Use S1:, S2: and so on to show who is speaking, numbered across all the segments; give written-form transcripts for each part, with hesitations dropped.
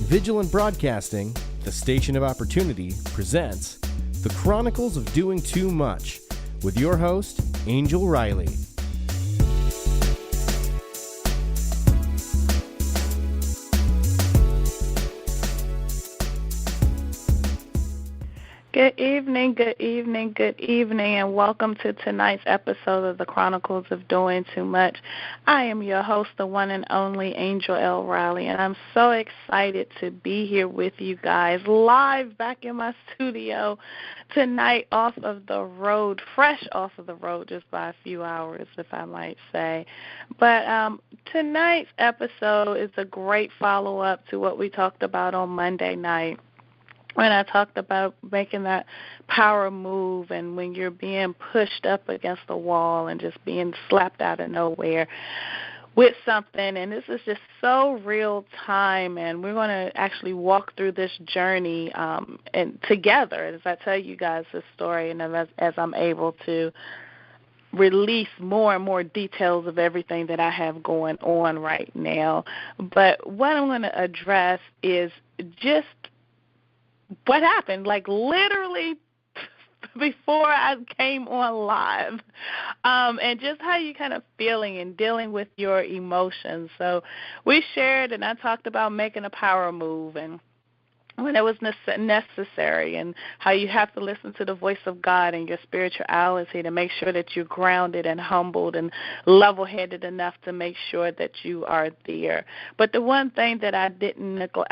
S1: VIGILANT Broadcasting, the station of opportunity, presents The Chronicles of Doing Too Much with your host, Angel Riley.
S2: Good evening, and welcome to tonight's episode of the Chronicles of Doing Too Much. I am your host, the one and only Angel L. Riley, and I'm so excited to be here with you guys live back in my studio tonight off of the road, fresh off of the road just by a few hours, if I might say. But tonight's episode is a great follow-up to what we talked about on Monday night, when I talked about making that power move and when you're being pushed up against the wall and just being slapped out of nowhere with something. And this is just so real time, and we're going to actually walk through this journey and together as I tell you guys this story and as I'm able to release more and more details of everything that I have going on right now. But what I'm going to address is just what happened, like literally before I came on live, and just how you kind of feeling and dealing with your emotions. So we shared, and I talked about making a power move and when it was necessary, and how you have to listen to the voice of God and your spirituality to make sure that you're grounded and humbled and level-headed enough to make sure that you are there. But the one thing that I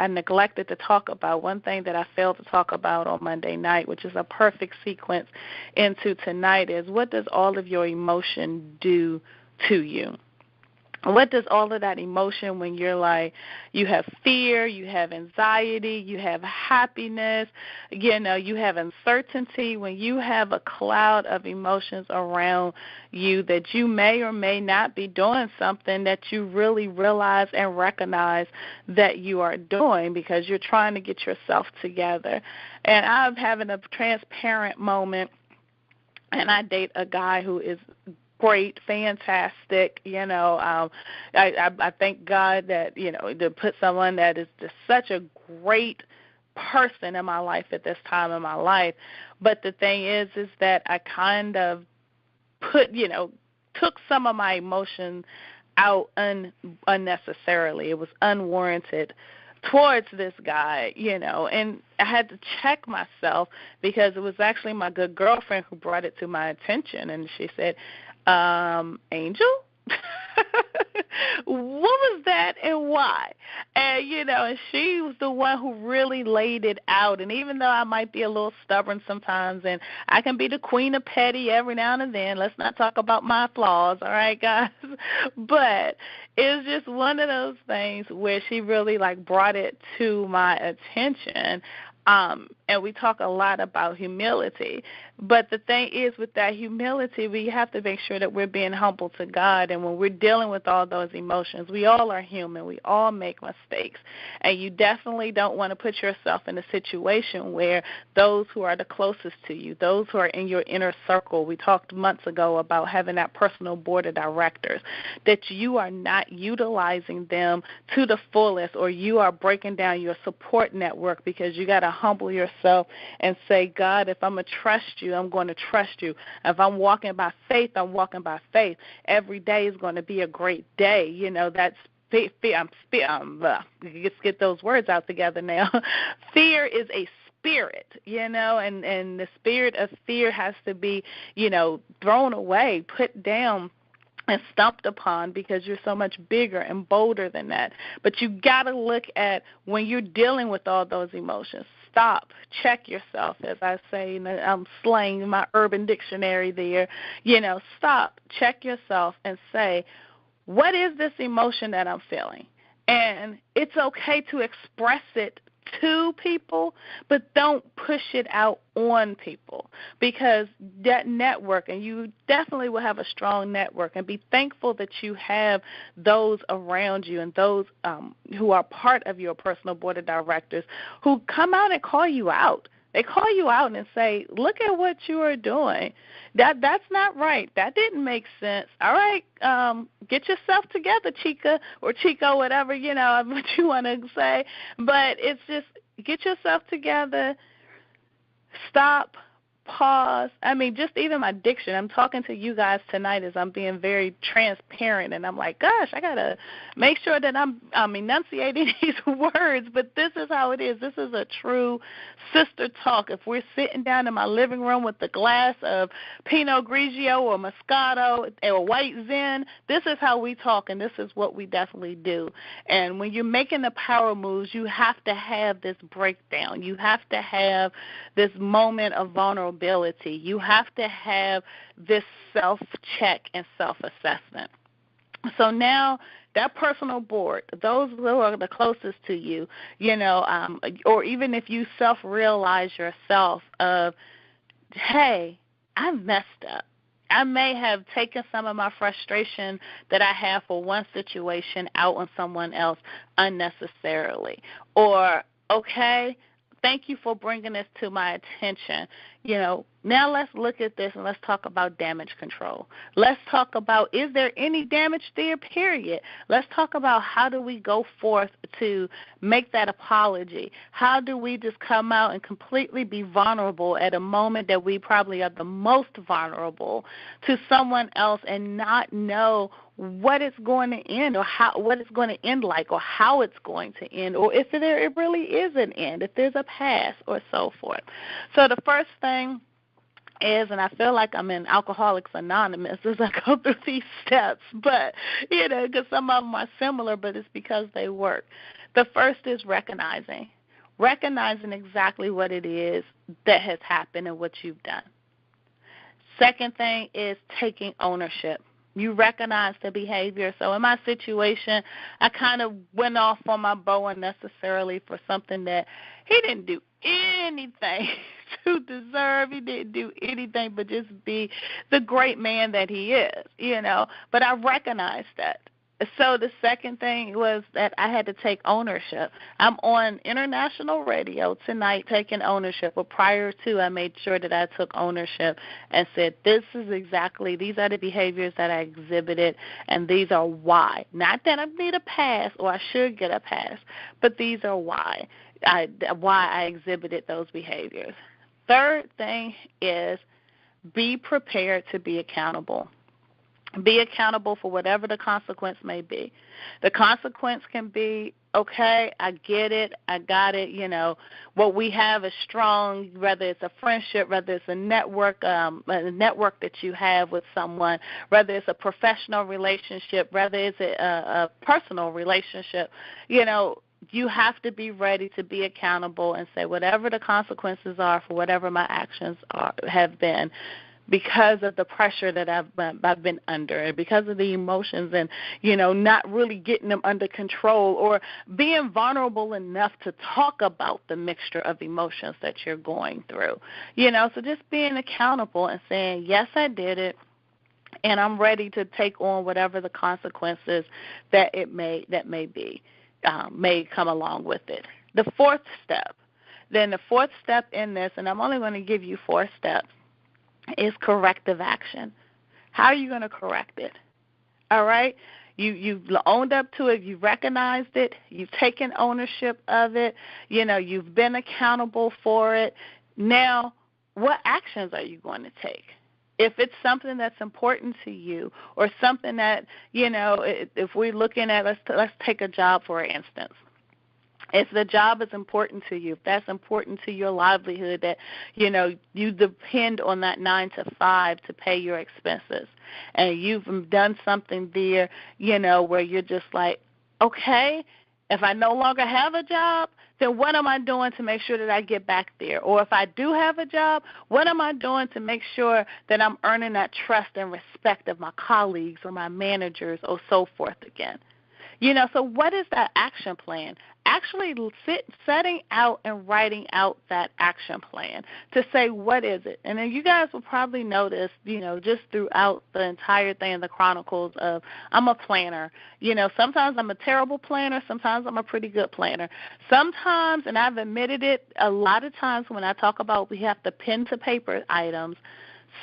S2: neglected to talk about, one thing that I failed to talk about on Monday night, which is a perfect sequence into tonight, is what does all of your emotion do to you? What does all of that emotion, when you're like, you have fear, you have anxiety, you have happiness, you have uncertainty, when you have a cloud of emotions around you that you may or may not be doing something that you really realize and recognize that you are doing because you're trying to get yourself together. And I'm having a transparent moment, and I date a guy who is great, fantastic, I thank God that, to put someone that is just such a great person in my life at this time in my life. But the thing is that I kind of took some of my emotion out unnecessarily. It was unwarranted towards this guy, and I had to check myself because it was actually my good girlfriend who brought it to my attention, and she said, Angel, what was that and why? And, and she was the one who really laid it out. And even though I might be a little stubborn sometimes, and I can be the queen of petty every now and then, let's not talk about my flaws, all right, guys? But it's just one of those things where she really, brought it to my attention. And we talk a lot about humility. But the thing is, with that humility, we have to make sure that we're being humble to God. And when we're dealing with all those emotions, we all are human. We all make mistakes. And you definitely don't want to put yourself in a situation where those who are the closest to you, those who are in your inner circle, we talked months ago about having that personal board of directors, that you are not utilizing them to the fullest, or you are breaking down your support network because you got to humble yourself and say, God, if I'm going to trust you, I'm going to trust you. If I'm walking by faith, I'm walking by faith. Every day is going to be a great day. That's let's get those words out together now. Fear is a spirit, and the spirit of fear has to be, thrown away, put down, and stumped upon, because you're so much bigger and bolder than that. But you got to look at when you're dealing with all those emotions. Stop, check yourself, as I say. I'm slang my urban dictionary there. Stop, check yourself, and say, what is this emotion that I'm feeling? And it's okay to express it to people, but don't push it out on people, because that network, and you definitely will have a strong network, and be thankful that you have those around you and those who are part of your personal board of directors who come out and call you out They call you out and say, look at what you are doing. That's not right. That didn't make sense. All right, get yourself together, Chica, or Chico, whatever, what you want to say. But it's just get yourself together, stop, pause. I mean, just even my diction. I'm talking to you guys tonight as I'm being very transparent, and I'm like, gosh, I got to make sure that I'm enunciating these words, but this is how it is. This is a true sister talk. If we're sitting down in my living room with a glass of Pinot Grigio or Moscato or White Zen, this is how we talk, and this is what we definitely do. And when you're making the power moves, you have to have this breakdown. You have to have this moment of vulnerability. You have to have this self-check and self-assessment. So now that personal board, those who are the closest to you, or even if you self-realize yourself of, hey, I messed up. I may have taken some of my frustration that I have for one situation out on someone else unnecessarily. Or, okay, thank you for bringing this to my attention. Now let's look at this and let's talk about damage control. Let's talk about, is there any damage there, period. Let's talk about how do we go forth to make that apology. How do we just come out and completely be vulnerable at a moment that we probably are the most vulnerable to someone else and not know what it's going to end, or what it's going to end like, or how it's going to end, or if it really is an end, if there's a past, or so forth. So the first thing is, and I feel like I'm in Alcoholics Anonymous as I go through these steps, but, because some of them are similar, but it's because they work. The first is recognizing exactly what it is that has happened and what you've done. Second thing is taking ownership. You recognize the behavior. So in my situation, I kind of went off on my bow unnecessarily for something that he didn't do anything to deserve. He didn't do anything but just be the great man that he is, But I recognized that. So the second thing was that I had to take ownership. I'm on international radio tonight taking ownership. But prior to, I made sure that I took ownership and said, these are the behaviors that I exhibited, and these are why. Not that I need a pass or I should get a pass, but these are why I exhibited those behaviors. Third thing is be prepared to be accountable. Be accountable for whatever the consequence may be. The consequence can be, okay, I get it, I got it, what we have is strong, whether it's a friendship, whether it's a network that you have with someone, whether it's a professional relationship, whether it's a personal relationship, you have to be ready to be accountable and say whatever the consequences are for whatever my actions have been, because of the pressure that I've been under, and because of the emotions and, not really getting them under control, or being vulnerable enough to talk about the mixture of emotions that you're going through. So just being accountable and saying, yes, I did it, and I'm ready to take on whatever the consequences that may be, may come along with it. The fourth step in this, and I'm only going to give you 4 steps, is corrective action. How are you going to correct it? All right? You've owned up to it. You've recognized it. You've taken ownership of it. You've been accountable for it. Now, what actions are you going to take? If it's something that's important to you, or something that, if we're looking at, let's take a job, for instance. If the job is important to you, if that's important to your livelihood, that, you depend on that 9 to 5 to pay your expenses, and you've done something there, where you're just like, okay, if I no longer have a job, then what am I doing to make sure that I get back there? Or if I do have a job, what am I doing to make sure that I'm earning that trust and respect of my colleagues or my managers or so forth again? So what is that action plan? Actually setting out and writing out that action plan to say, what is it? And then you guys will probably notice, just throughout the entire thing in the Chronicles of I'm a planner. Sometimes I'm a terrible planner. Sometimes I'm a pretty good planner. Sometimes, and I've admitted it, a lot of times when I talk about we have the pen to paper items,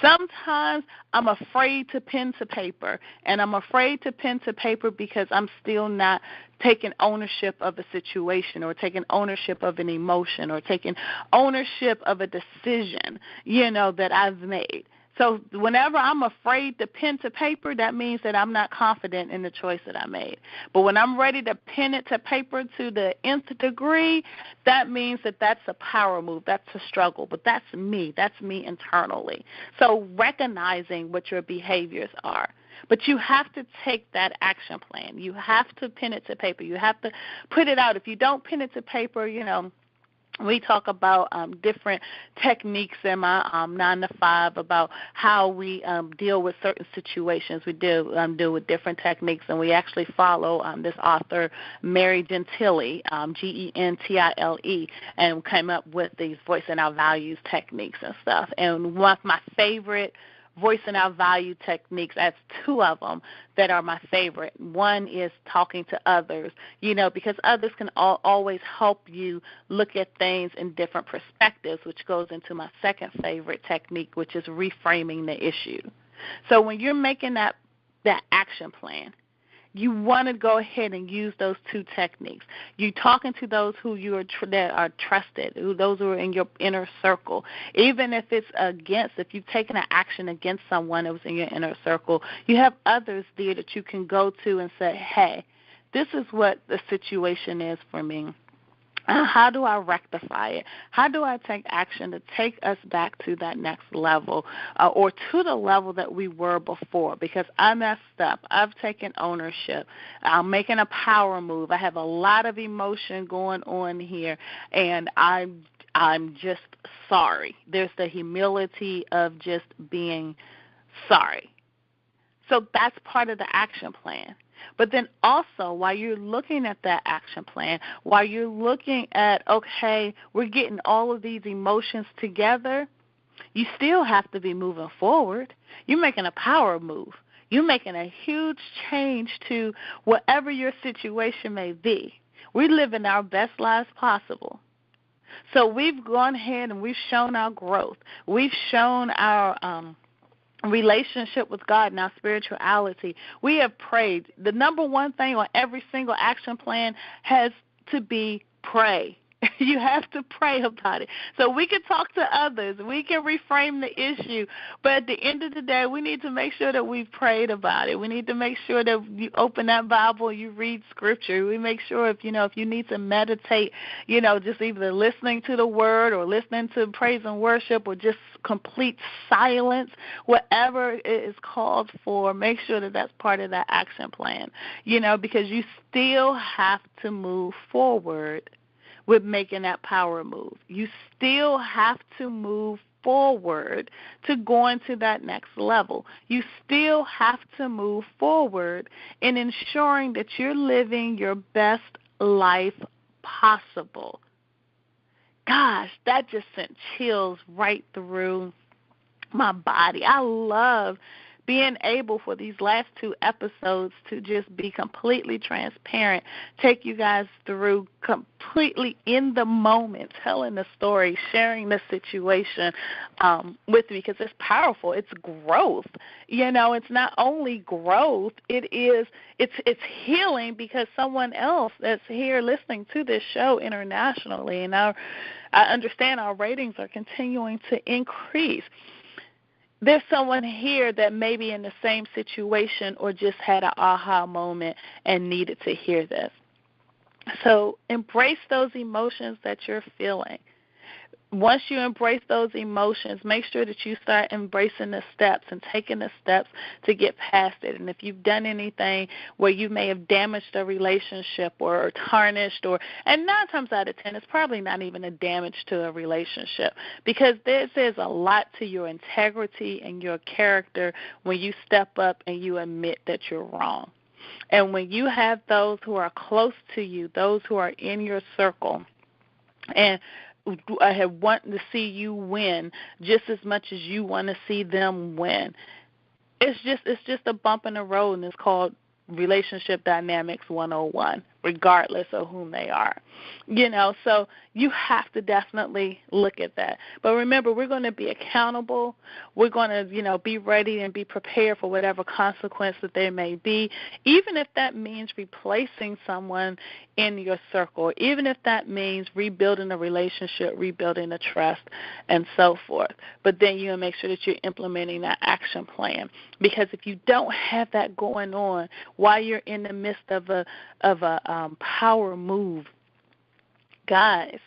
S2: sometimes I'm afraid to pen to paper, and I'm afraid to pen to paper because I'm still not taking ownership of a situation or taking ownership of an emotion or taking ownership of a decision, that I've made. So whenever I'm afraid to pen to paper, that means that I'm not confident in the choice that I made. But when I'm ready to pen it to paper to the nth degree, that means that that's a power move. That's a struggle. But that's me. That's me internally. So recognizing what your behaviors are. But you have to take that action plan. You have to pen it to paper. You have to put it out. If you don't pen it to paper, we talk about different techniques in my 9 to 5 about how we deal with certain situations. We deal with different techniques, and we actually follow this author, Mary Gentile, Gentile, and came up with these voicing our values techniques and stuff. And one of my favorite voicing our value techniques, that's 2 of them that are my favorite. One is talking to others, because others can always help you look at things in different perspectives, which goes into my second favorite technique, which is reframing the issue. So when you're making that action plan, you want to go ahead and use those 2 techniques. You're talking to those that are trusted, those who are in your inner circle. Even if it's if you've taken an action against someone that was in your inner circle, you have others there that you can go to and say, hey, this is what the situation is for me. How do I rectify it? How do I take action to take us back to that next level or to the level that we were before? Because I messed up. I've taken ownership. I'm making a power move. I have a lot of emotion going on here, and I'm just sorry. There's the humility of just being sorry. So that's part of the action plan. But then also, while you're looking at that action plan, while you're looking at, okay, we're getting all of these emotions together, you still have to be moving forward. You're making a power move. You're making a huge change to whatever your situation may be. We're living our best lives possible. So we've gone ahead and we've shown our growth. We've shown our relationship with God and our spirituality. We have prayed. The number one thing on every single action plan has to be pray. You have to pray about it. So we can talk to others. We can reframe the issue. But at the end of the day, we need to make sure that we've prayed about it. We need to make sure that you open that Bible, you read Scripture. We make sure if you need to meditate, just either listening to the Word or listening to praise and worship or just complete silence, whatever it is called for, make sure that that's part of that action plan, because you still have to move forward with making that power move. You still have to move forward to going to that next level. You still have to move forward in ensuring that you're living your best life possible. Gosh, that just sent chills right through my body. I love being able for these last 2 episodes to just be completely transparent, take you guys through completely in the moment, telling the story, sharing the situation with me, because it's powerful. It's growth. It's not only growth, it's healing, because someone else that's here listening to this show internationally, and I understand our ratings are continuing to increase. There's someone here that may be in the same situation or just had an aha moment and needed to hear this. So embrace those emotions that you're feeling. Once you embrace those emotions, make sure that you start embracing the steps and taking the steps to get past it. And if you've done anything where you may have damaged a relationship or tarnished, and 9 times out of 10, it's probably not even a damage to a relationship, because this is a lot to your integrity and your character when you step up and you admit that you're wrong. And when you have those who are close to you, those who are in your circle, and I have wanting to see you win just as much as you want to see them win, it's just a bump in the road, and it's called Relationship Dynamics 101, regardless of whom they are. So you have to definitely look at that. But remember, we're going to be accountable. We're going to, be ready and be prepared for whatever consequence that there may be, even if that means replacing someone in your circle, even if that means rebuilding a relationship, rebuilding a trust, and so forth. But then you make sure that you're implementing that action plan, because if you don't have that going on while you're in the midst of a power move, guys,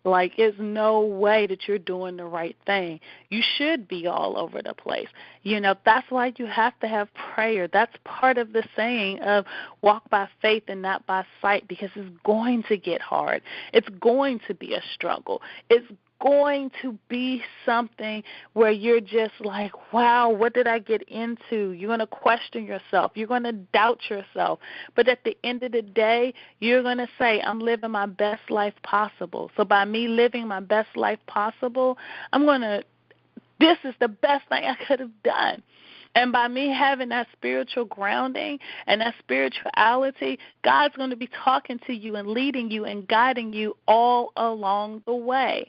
S2: there's no way that you're doing the right thing. You should be all over the place. That's why you have to have prayer. That's part of the saying of walk by faith and not by sight, because it's going to get hard. It's going to be a struggle. It's going to be something where you're just like, wow, what did I get into? You're going to question yourself. You're going to doubt yourself. But at the end of the day, you're going to say, I'm living my best life possible. So by me living my best life possible, this is the best thing I could have done. And by me having that spiritual grounding and that spirituality, God's going to be talking to you and leading you and guiding you all along the way.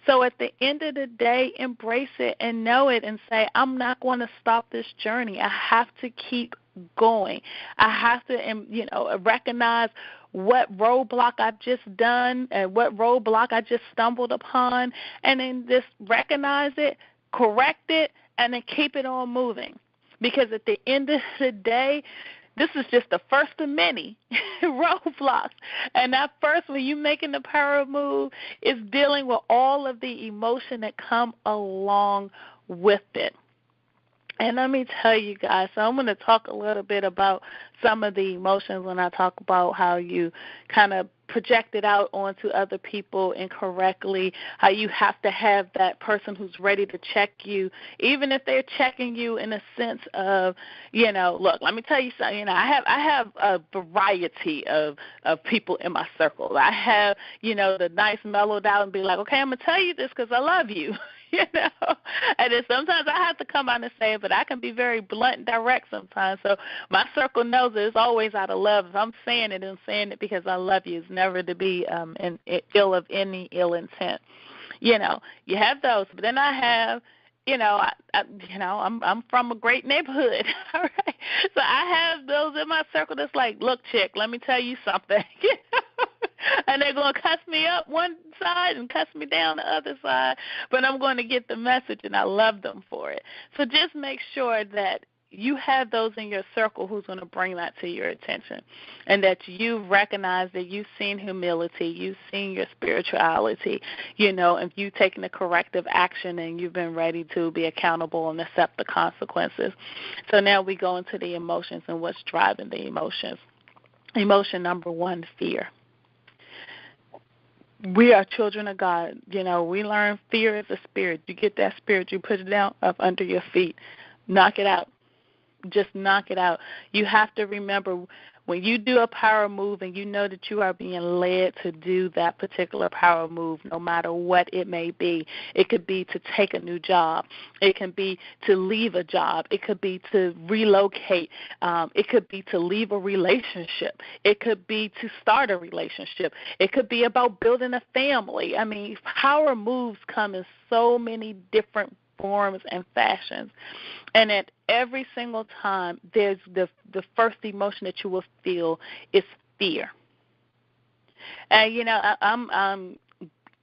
S2: So at the end of the day, embrace it and know it and say, I'm not going to stop this journey. I have to keep going. I have to, recognize what roadblock I've just done and what roadblock I just stumbled upon, and then just recognize it, correct it, and then keep it on moving. Because at the end of the day, this is just the first of many roadblocks. And that first, when you're making the power move, is dealing with all of the emotion that come along with it. And let me tell you guys, so I'm going to talk a little bit about some of the emotions when I talk about how you kind of project it out onto other people incorrectly, how you have to have that person who's ready to check you, even if they're checking you in a sense of, look, let me tell you something. I have a variety of people in my circle. I have, the nice mellowed out and be like, okay, I'm going to tell you this because I love you. And then sometimes I have to come out and say it, but I can be very blunt and direct sometimes. So my circle knows that it's always out of love. If I'm saying it, I'm saying it because I love you. It's never to be ill of any ill intent. You have those, but then I have, I'm from a great neighborhood, all right? So I have those in my circle that's like, look, chick, let me tell you something. And they're going to cuss me up one side and cuss me down the other side, but I'm going to get the message, and I love them for it. So just make sure that you have those in your circle who's going to bring that to your attention, and that you recognize that you've seen humility, you've seen your spirituality, and you've taken the corrective action and you've been ready to be accountable and accept the consequences. So now we go into the emotions and what's driving the emotions. Emotion number one, fear. We are children of God. We learn fear is a spirit. You get that spirit, you put it down up under your feet. Knock it out. Just knock it out. You have to remember, when you do a power move and you know that you are being led to do that particular power move, no matter what it may be. It could be to take a new job. It can be to leave a job. It could be to relocate. It could be to leave a relationship. It could be to start a relationship. It could be about building a family. I mean, power moves come in so many different forms and fashions. And at every single time, there's the first emotion that you will feel is fear. And, I'm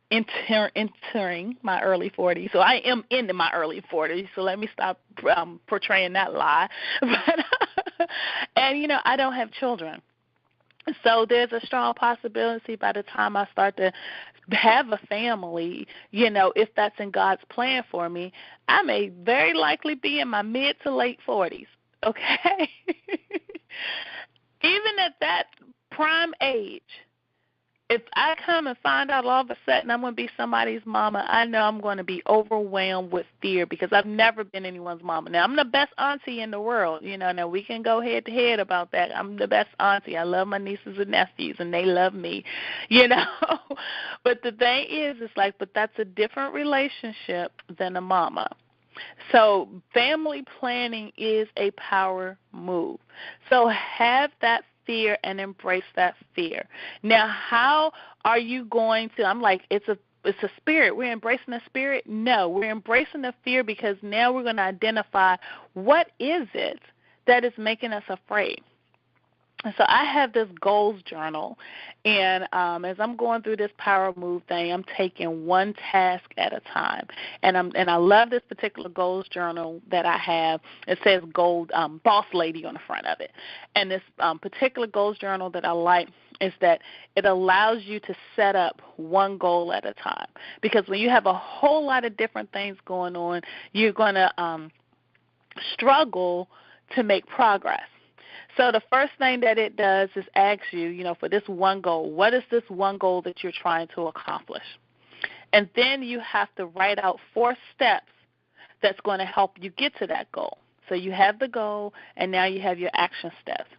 S2: entering my early 40s, so I am into my early 40s, so let me stop portraying that lie. And, I don't have children. So there's a strong possibility by the time I start to have a family, if that's in God's plan for me, I may very likely be in my mid to late 40s, okay? Even at that prime age if I come and find out all of a sudden I'm going to be somebody's mama, I know I'm going to be overwhelmed with fear because I've never been anyone's mama. Now, I'm the best auntie in the world. Now we can go head to head about that. I'm the best auntie. I love my nieces and nephews, and they love me, But the thing is, but that's a different relationship than a mama. So family planning is a power move. So have that fear and embrace that fear. Now, how are you going to? I'm like, it's a spirit. We're embracing the spirit? No, we're embracing the fear because now we're going to identify what is it that is making us afraid. And so I have this goals journal, and as I'm going through this power move thing, I'm taking one task at a time. And I love this particular goals journal that I have. It says gold boss lady on the front of it. And this particular goals journal that I like is that it allows you to set up one goal at a time. Because when you have a whole lot of different things going on, you're going to struggle to make progress. So the first thing that it does is ask you, for this one goal, what is this one goal that you're trying to accomplish? And then you have to write out 4 steps that's going to help you get to that goal. So you have the goal, and now you have your action steps.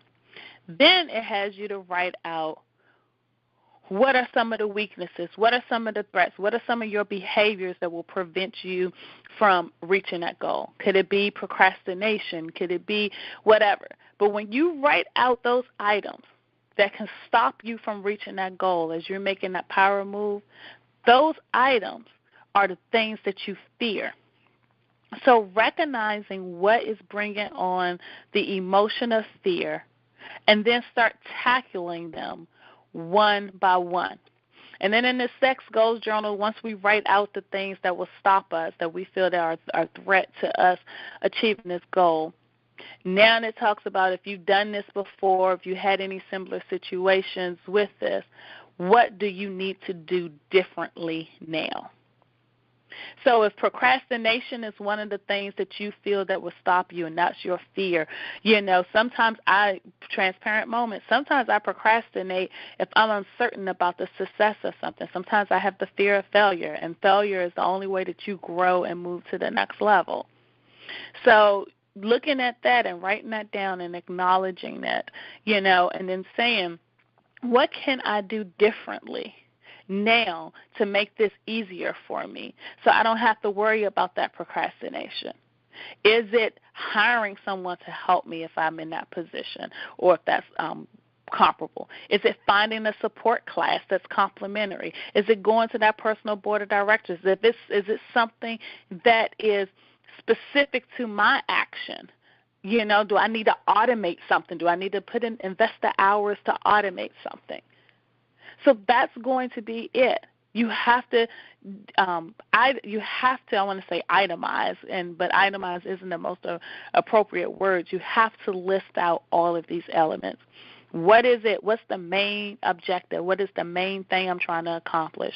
S2: Then it has you to write out what are some of the weaknesses, what are some of the threats, what are some of your behaviors that will prevent you from reaching that goal. Could it be procrastination? Could it be whatever? But when you write out those items that can stop you from reaching that goal as you're making that power move, those items are the things that you fear. So recognizing what is bringing on the emotion of fear and then start tackling them one by one. And then in the sex goals journal, once we write out the things that will stop us, that we feel that are a threat to us achieving this goal, now it talks about if you've done this before, if you had any similar situations with this, what do you need to do differently now? So if procrastination is one of the things that you feel that will stop you and that's your fear, sometimes transparent moment, sometimes I procrastinate if I'm uncertain about the success of something. Sometimes I have the fear of failure, and failure is the only way that you grow and move to the next level. So looking at that and writing that down and acknowledging that, and then saying, what can I do differently now to make this easier for me so I don't have to worry about that procrastination? Is it hiring someone to help me if I'm in that position or if that's comparable? Is it finding a support class that's complementary? Is it going to that personal board of directors? Is it something that is specific to my action? Do I need to automate something? Do I need to invest the hours to automate something? So that's going to be it. You have to, I want to say itemize, but itemize isn't the most appropriate word. You have to list out all of these elements. What is it? What's the main objective? What is the main thing I'm trying to accomplish?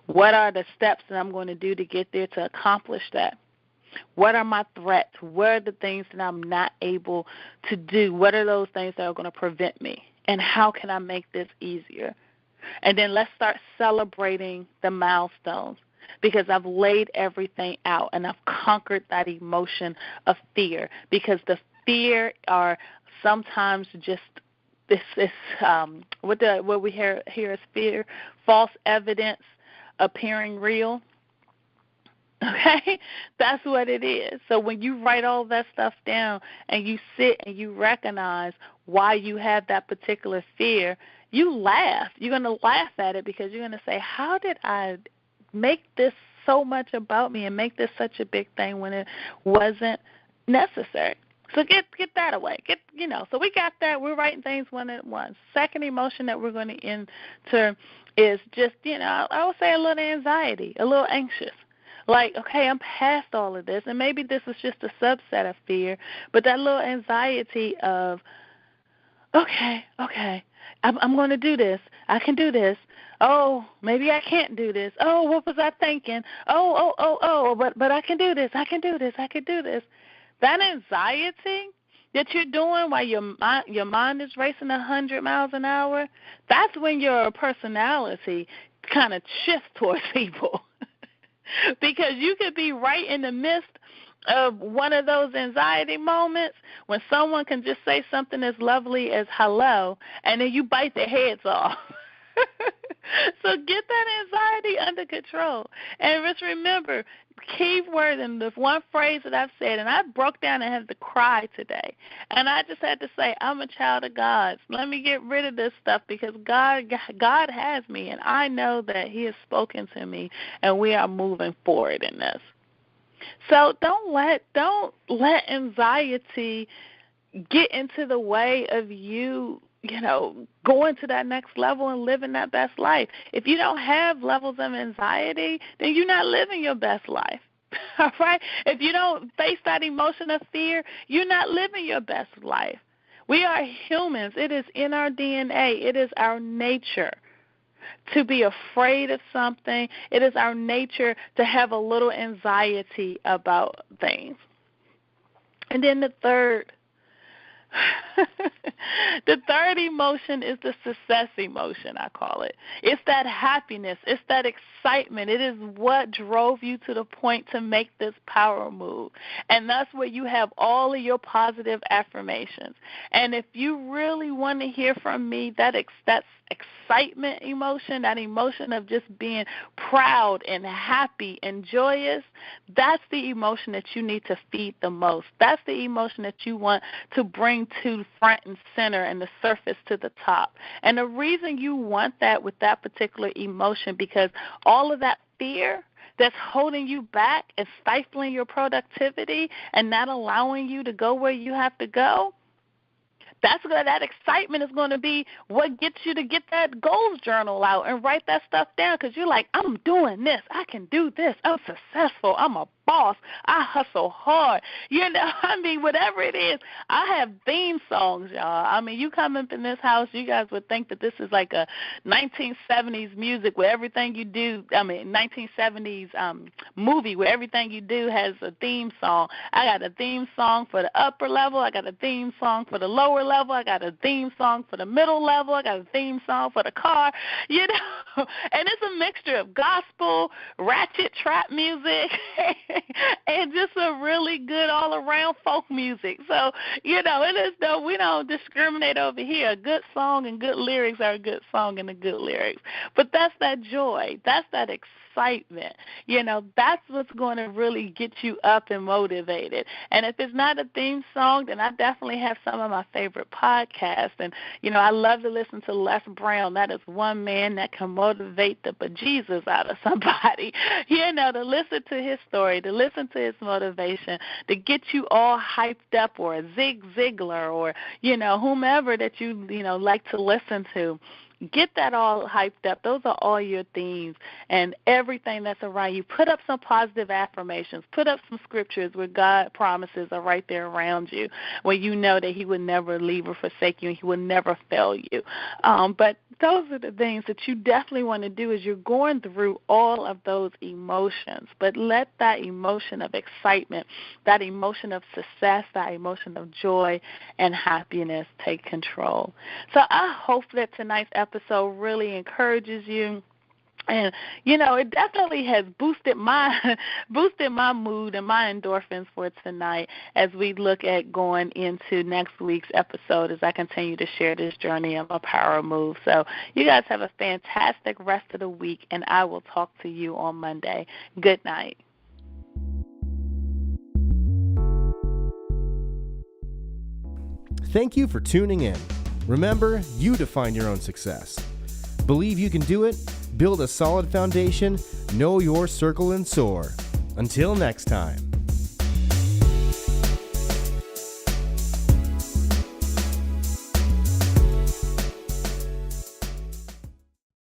S2: What are the steps that I'm going to do to get there to accomplish that? What are my threats? What are the things that I'm not able to do? What are those things that are going to prevent me? And how can I make this easier? And then let's start celebrating the milestones because I've laid everything out and I've conquered that emotion of fear, because the fear are sometimes just this is what we hear is fear, false evidence appearing real. Okay, that's what it is. So when you write all that stuff down and you sit and you recognize why you have that particular fear, you laugh. You're going to laugh at it because you're going to say, how did I make this so much about me and make this such a big thing when it wasn't necessary? So get that away. So we got that. We're writing things one at once. Second emotion that we're going to enter is just, I would say a little anxiety, a little anxious. Like, okay, I'm past all of this, and maybe this is just a subset of fear, but that little anxiety of, okay, I'm going to do this. I can do this. Oh, maybe I can't do this. Oh, what was I thinking? But I can do this. I can do this. That anxiety that you're doing while your mind is racing 100 miles an hour, that's when your personality kind of shifts towards people. Because you could be right in the midst of one of those anxiety moments when someone can just say something as lovely as hello, and then you bite their heads off. So get that anxiety under control. And just remember, key word and the one phrase that I've said, and I broke down and had to cry today. And I just had to say, I'm a child of God. Let me get rid of this stuff because God has me, and I know that he has spoken to me, and we are moving forward in this. So don't let anxiety get into the way of you, going to that next level and living that best life. If you don't have levels of anxiety, then you're not living your best life. All right? If you don't face that emotion of fear, you're not living your best life. We are humans. It is in our DNA. It is our nature to be afraid of something. It is our nature to have a little anxiety about things. And then the third emotion is the success emotion, I call it. It's that happiness. It's that excitement. It is what drove you to the point to make this power move. And that's where you have all of your positive affirmations. And if you really want to hear from me, that's excitement emotion, that emotion of just being proud and happy and joyous, that's the emotion that you need to feed the most. That's the emotion that you want to bring to front and center and the surface to the top. And the reason you want that with that particular emotion, because all of that fear that's holding you back and stifling your productivity and not allowing you to go where you have to go, that excitement is going to be what gets you to get that goals journal out and write that stuff down, because you're like, I'm doing this. I can do this. I'm successful. I'm a boss. I hustle hard. Whatever it is. I have theme songs, y'all. You come up in this house, you guys would think that this is like a 1970s music where everything you do, 1970s movie where everything you do has a theme song. I got a theme song for the upper level. I got a theme song for the lower level. I got a theme song for the middle level. I got a theme song for the car, and it's a mixture of gospel, ratchet trap music, and just a really good all-around folk music. So, it is though we don't discriminate over here. A good song and good lyrics are a good song and a good lyrics. But that's that joy. That's that excitement. That's what's going to really get you up and motivated. And if it's not a theme song, then I definitely have some of my favorite podcasts. And, I love to listen to Les Brown. That is one man that can motivate the bejesus out of somebody. To listen to his story, to listen to his motivation, to get you all hyped up, or Zig Ziglar, or, whomever that you, like to listen to. Get that all hyped up. Those are all your themes and everything that's around you. Put up some positive affirmations. Put up some scriptures where God promises are right there around you, where you know that he would never leave or forsake you and he will never fail you. But those are the things that you definitely want to do as you're going through all of those emotions. But let that emotion of excitement, that emotion of success, that emotion of joy and happiness take control. So I hope that tonight's episode really encourages you. And, it definitely has boosted my mood and my endorphins for tonight as we look at going into next week's episode as I continue to share this journey of a power move. So you guys have a fantastic rest of the week, and I will talk to you on Monday. Good night.
S1: Thank you for tuning in. Remember, you define your own success. Believe you can do it, build a solid foundation, know your circle, and soar. Until next time.